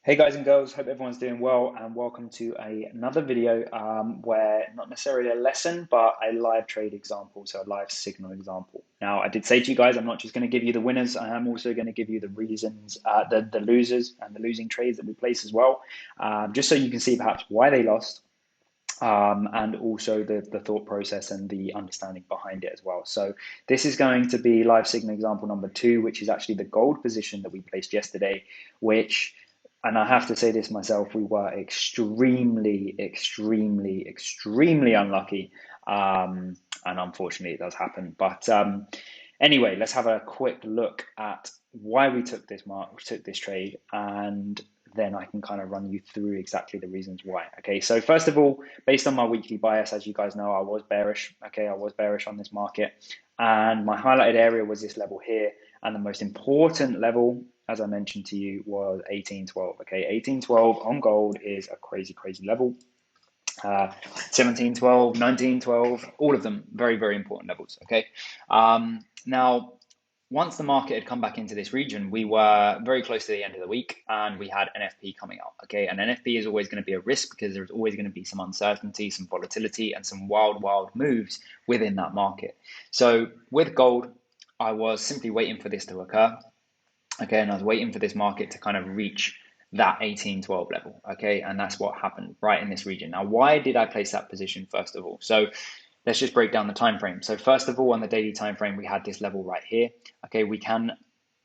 Hey guys and girls, hope everyone's doing well and welcome to another video where not necessarily a lesson, but a live trade example, so a live signal example. Now, I did say to you guys, I'm not just going to give you the winners, I am also going to give you the reasons, the losers and the losing trades that we place as well, just so you can see perhaps why they lost and also the thought process and the understanding behind it as well. So this is going to be live signal example number 2, which is actually the gold position that we placed yesterday, which, and I have to say this myself, we were extremely unlucky. And unfortunately, it does happen. But anyway, let's have a quick look at why we took this trade, and then I can kind of run you through exactly the reasons why. Okay, so first of all, based on my weekly bias, as you guys know, I was bearish. Okay, I was bearish on this market, and my highlighted area was this level here, and the most important level, as I mentioned to you, was 1812. Okay, 1812 on gold is a crazy level. 1712, 1912, all of them very important levels. Okay, now once the market had come back into this region, we were very close to the end of the week and we had NFP coming out. Okay, and NFP is always going to be a risk because there's always going to be some uncertainty, some volatility, and some wild moves within that market. So with gold, I was simply waiting for this to occur. Okay, and I was waiting for this market to kind of reach that 1812 level. Okay, and that's what happened right in this region. Now, why did I place that position first of all? So let's just break down the time frame. So first of all, on the daily time frame, we had this level right here. Okay, we can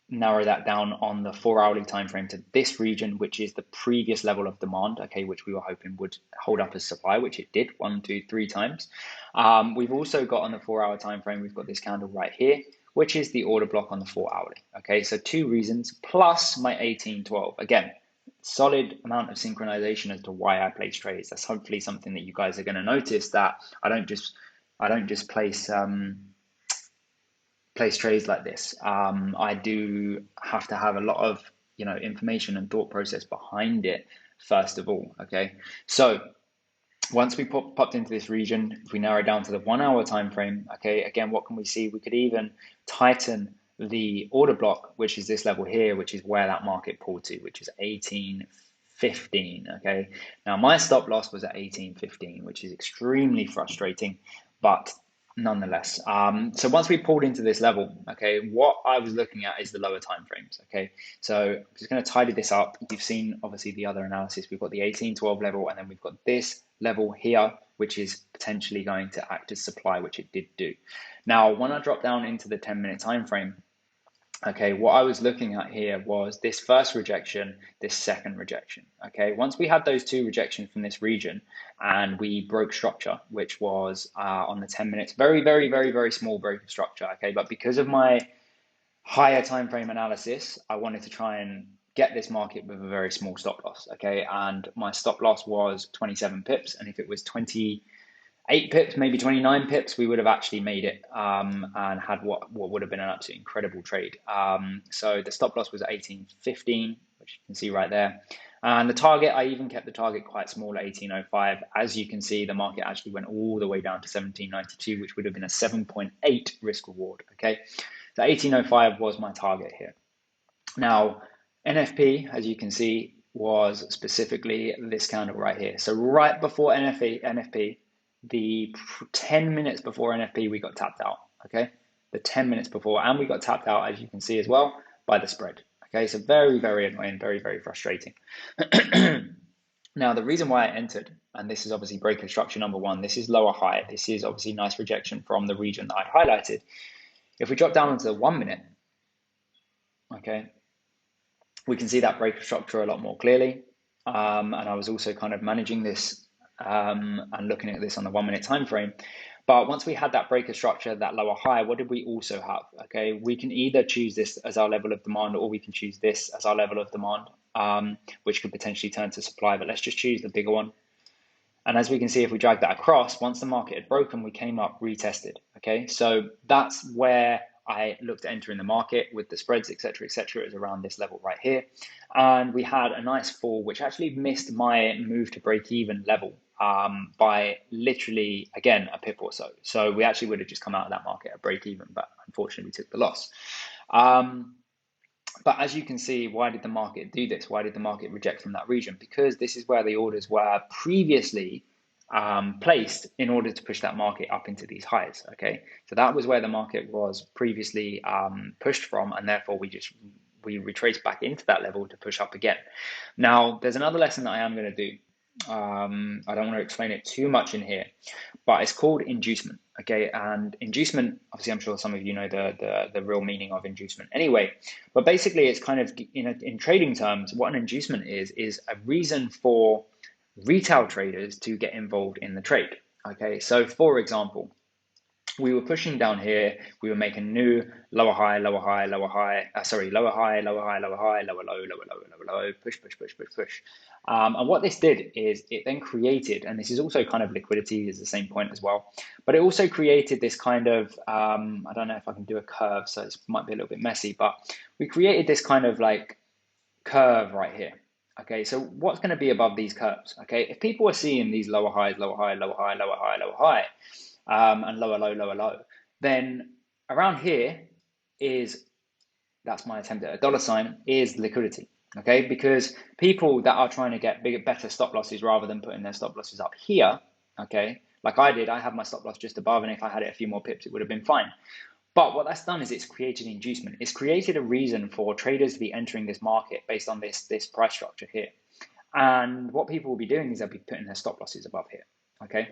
narrow that down on the 4-hourly time frame to this region, which is the previous level of demand, okay, which we were hoping would hold up as supply, which it did 1, 2, 3 times. We've also got on the 4-hour time frame, we've got this candle right here, which is the order block on the 4-hourly. Okay, so 2 reasons plus my 1812. Again, solid amount of synchronization as to why I place trades. That's hopefully something that you guys are going to notice, that I don't just place trades like this. I do have to have a lot of information and thought process behind it first of all. Okay, so once we popped into this region, if we narrow down to the 1-hour time frame, okay, again, what can we see? We could even tighten the order block, which is this level here, which is where that market pulled to, which is 1815. Okay, now my stop loss was at 1815, which is extremely frustrating, but nonetheless. So once we pulled into this level, okay, what I was looking at is the lower time frames. Okay, so I'm just going to tidy this up. You've seen obviously the other analysis. We've got the 1812 level, and then we've got this level here, which is potentially going to act as supply, which it did do. Now, when I drop down into the 10-minute time frame, okay, what I was looking at here was this first rejection, this second rejection. Okay, once we had those 2 rejections from this region and we broke structure, which was on the 10 minutes, very small break of structure. Okay, but because of my higher time frame analysis, I wanted to try and get this market with a very small stop loss. Okay, and my stop loss was 27 pips, and if it was 28 pips, maybe 29 pips, we would have actually made it and had what would have been an absolutely incredible trade. So the stop loss was 1815, which you can see right there. And the target, I even kept the target quite small at 1805. As you can see, the market actually went all the way down to 1792, which would have been a 7.8 risk reward. Okay, so 1805 was my target here. Now, NFP, as you can see, was specifically this candle right here. So right before NFP, the 10 minutes before NFP, we got tapped out. Okay, the 10 minutes before, and we got tapped out, as you can see as well, by the spread. Okay, so very annoying, very frustrating. Now, the reason why I entered, and this is obviously breaker structure number 1, this is lower high. This is obviously nice rejection from the region that I highlighted. If we drop down into the 1 minute, okay, we can see that breaker structure a lot more clearly. And I was also kind of managing this and looking at this on the 1 minute time frame. But once we had that breaker structure, that lower high, what did we also have? Okay, we can either choose this as our level of demand, or we can choose this as our level of demand, which could potentially turn to supply. But let's just choose the bigger one. And as we can see, if we drag that across, once the market had broken, we came up, retested. Okay, so that's where I looked at entering the market with the spreads, etc. It was around this level right here. And we had a nice fall, which actually missed my move to break even level by literally, again, a pip or so. So we actually would have just come out of that market at break even, but unfortunately we took the loss. But as you can see, why did the market do this? Why did the market reject from that region? Because this is where the orders were previously placed in order to push that market up into these highs. Okay, so that was where the market was previously pushed from, and therefore we retrace back into that level to push up again. Now, there's another lesson that I am going to do. I don't want to explain it too much in here, but it's called inducement. Okay, and inducement, obviously, I'm sure some of you know the real meaning of inducement anyway. But basically, it's kind of in trading terms, what an inducement is a reason for retail traders to get involved in the trade. Okay, so for example, we were pushing down here. We were making new lower high, lower high, lower high. Lower high, lower high, lower high, lower low, lower low, lower low. Push, push, push, push, push. And what this did is it then created, and this is also kind of liquidity is the same point as well, but it also created this kind of I don't know if I can do a curve, so it might be a little bit messy, but we created this kind of like curve right here. Okay, so what's going to be above these curves? Okay, if people are seeing these lower highs, lower high, lower high, lower high, lower high, and lower low, lower low, then around here is, that's my attempt at a dollar sign, is liquidity. Okay, because people that are trying to get bigger, better stop losses rather than putting their stop losses up here, okay, like I did, I have my stop loss just above, and if I had it a few more pips, it would have been fine. But what that's done is it's created inducement. It's created a reason for traders to be entering this market based on this price structure here. And what people will be doing is they'll be putting their stop losses above here. Okay.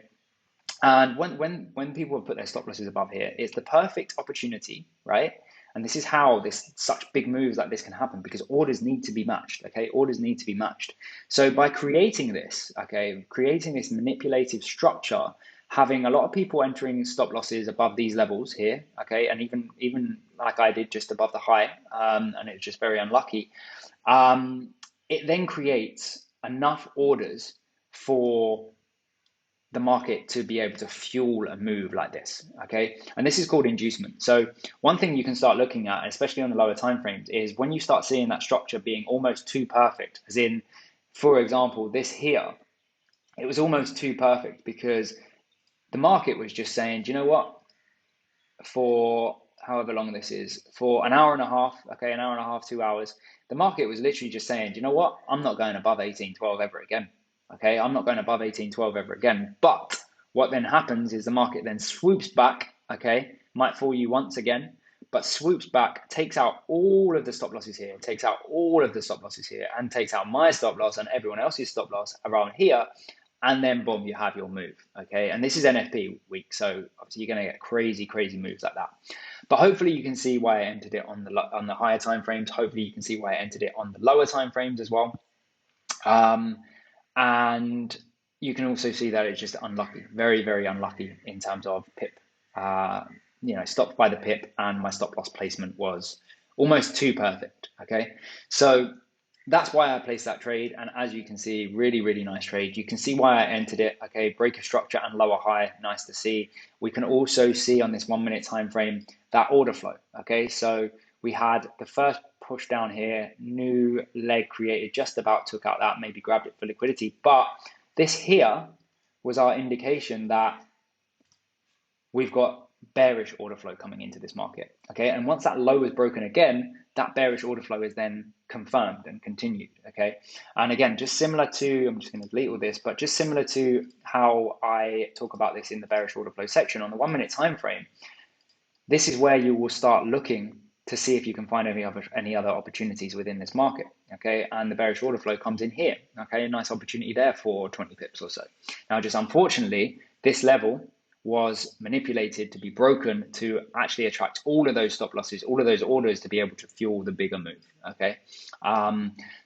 And when people put their stop losses above here, it's the perfect opportunity, right? And this is how such big moves like this can happen, because orders need to be matched. Okay, orders need to be matched. So by creating this, okay, creating this manipulative structure, having a lot of people entering stop losses above these levels here, okay, and even like I did just above the high, and it's just very unlucky. It then creates enough orders for the market to be able to fuel a move like this, okay? And this is called inducement. So one thing you can start looking at, especially on the lower time frames, is when you start seeing that structure being almost too perfect, as in, for example, this here, it was almost too perfect because the market was just saying, do you know what? For however long this is, for an hour and a half, okay, an hour and a half, 2 hours, the market was literally just saying, do you know what? I'm not going above 1812 ever again. Okay, I'm not going above 1812 ever again. But what then happens is the market then swoops back, okay, might fool you once again, but swoops back, takes out all of the stop losses here, takes out all of the stop losses here, and takes out my stop loss and everyone else's stop loss around here. And then boom, you have your move, okay? And this is NFP week, so obviously you're going to get crazy, crazy moves like that. But hopefully you can see why I entered it on the higher time frames. Hopefully you can see why I entered it on the lower time frames as well. And you can also see that it's just unlucky, very, very unlucky in terms of pip. Stopped by the pip, and my stop loss placement was almost too perfect. Okay, so that's why I placed that trade. And as you can see, really, really nice trade. You can see why I entered it. Okay, break of structure and lower high, nice to see. We can also see on this 1 minute time frame that order flow. Okay, so we had the first push down here, new leg created, just about took out that, maybe grabbed it for liquidity. But this here was our indication that we've got bearish order flow coming into this market. Okay, and once that low is broken again, that bearish order flow is then confirmed and continued. Okay, and again, just similar to, I'm just going to delete all this, but just similar to how I talk about this in the bearish order flow section on the 1 minute time frame, this is where you will start looking to see if you can find any other opportunities within this market. Okay, and the bearish order flow comes in here. Okay, a nice opportunity there for 20 pips or so. Now, just unfortunately, this level was manipulated to be broken to actually attract all of those stop losses, all of those orders to be able to fuel the bigger move. Okay,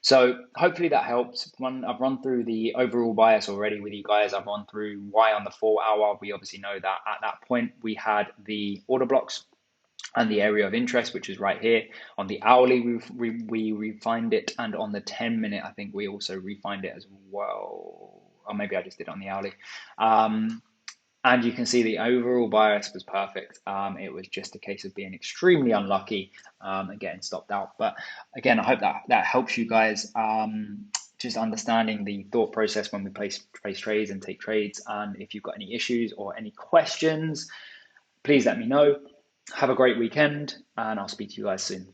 so hopefully that helps. I've run through the overall bias already with you guys. I've run through why on the 4 hour, we obviously know that at that point we had the order blocks and the area of interest, which is right here. On the hourly, we refined it, and on the 10 minute, I think we also refined it as well. Or maybe I just did it on the hourly. And you can see the overall bias was perfect. It was just a case of being extremely unlucky and getting stopped out. But again, I hope that helps you guys. Just understanding the thought process when we place trades and take trades. And if you've got any issues or any questions, please let me know. Have a great weekend, and I'll speak to you guys soon.